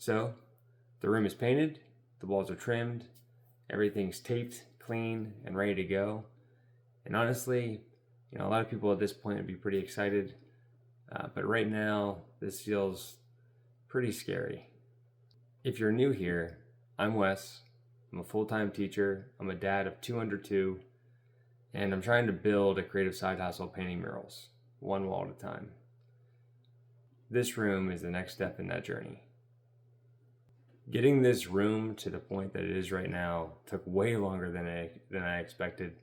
So the room is painted, the walls are trimmed, everything's taped, clean, and ready to go. And honestly, a lot of people at this point would be pretty excited, but right now this feels pretty scary. If you're new here, I'm Wes. I'm a full-time teacher. I'm a dad of 2 under 2, and I'm trying to build a creative side hustle painting murals, one wall at a time. This room is the next step in that journey. Getting this room to the point that it is right now took way longer than I expected.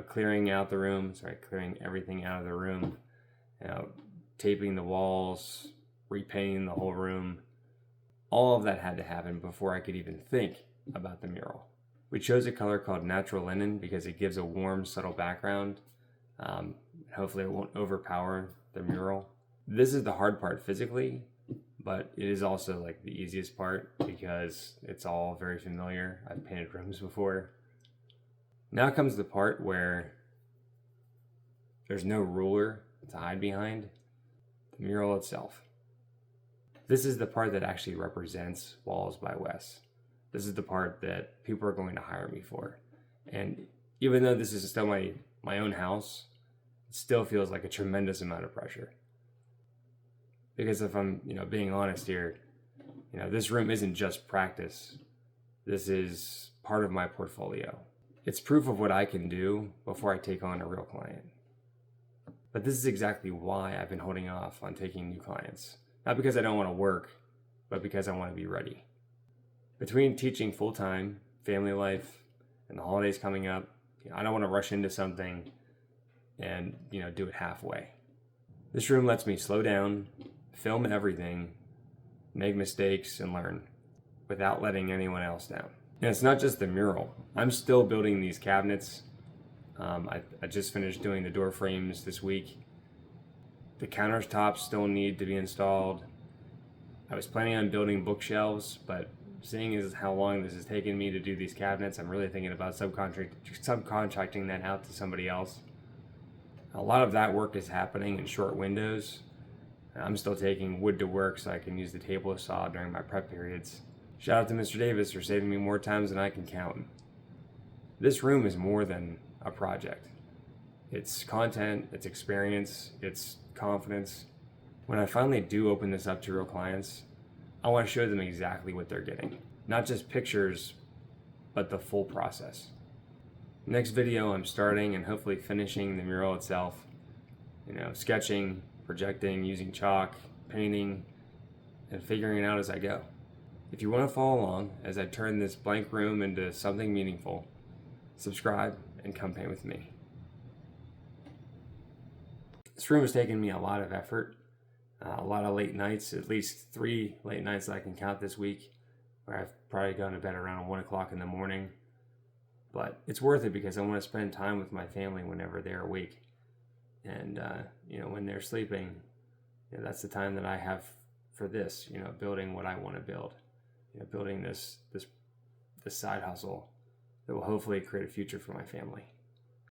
Clearing everything out of the room, taping the walls, repainting the whole room. All of that had to happen before I could even think about the mural. We chose a color called natural linen because it gives a warm, subtle background. Hopefully it won't overpower the mural. This is the hard part physically, but it is also like the easiest part because it's all very familiar. I've painted rooms before. Now comes the part where there's no ruler to hide behind, the mural itself. This is the part that actually represents Walls by Wes. This is the part that people are going to hire me for. And even though this is still my own house, it still feels like a tremendous amount of pressure. Because if I'm, being honest here, this room isn't just practice. This is part of my portfolio. It's proof of what I can do before I take on a real client. But this is exactly why I've been holding off on taking new clients. Not because I don't want to work, but because I want to be ready. Between teaching full-time, family life, and the holidays coming up, I don't want to rush into something and, do it halfway. This room lets me slow down, film everything, make mistakes, and learn without letting anyone else down. And it's not just the mural. I'm still building these cabinets. I just finished doing the door frames this week. The countertops still need to be installed. I was planning on building bookshelves, but seeing as how long this has taken me to do these cabinets, I'm really thinking about subcontracting that out to somebody else. A lot of that work is happening in short windows. I'm still taking wood to work so I can use the table saw during my prep periods. Shout out to Mr. Davis for saving me more times than I can count. This room is more than a project. It's content, it's experience, it's confidence. When I finally do open this up to real clients, I want to show them exactly what they're getting. Not just pictures, but the full process. Next video, I'm starting and hopefully finishing the mural itself. Sketching, projecting, using chalk, painting, and figuring it out as I go. If you want to follow along as I turn this blank room into something meaningful, subscribe and come paint with me. This room has taken me a lot of effort, a lot of late nights, at least 3 late nights that I can count this week, where I've probably gone to bed around 1 o'clock in the morning. But it's worth it because I want to spend time with my family whenever they're awake. And, when they're sleeping, that's the time that I have for this, building what I want to build. Building this side hustle that will hopefully create a future for my family.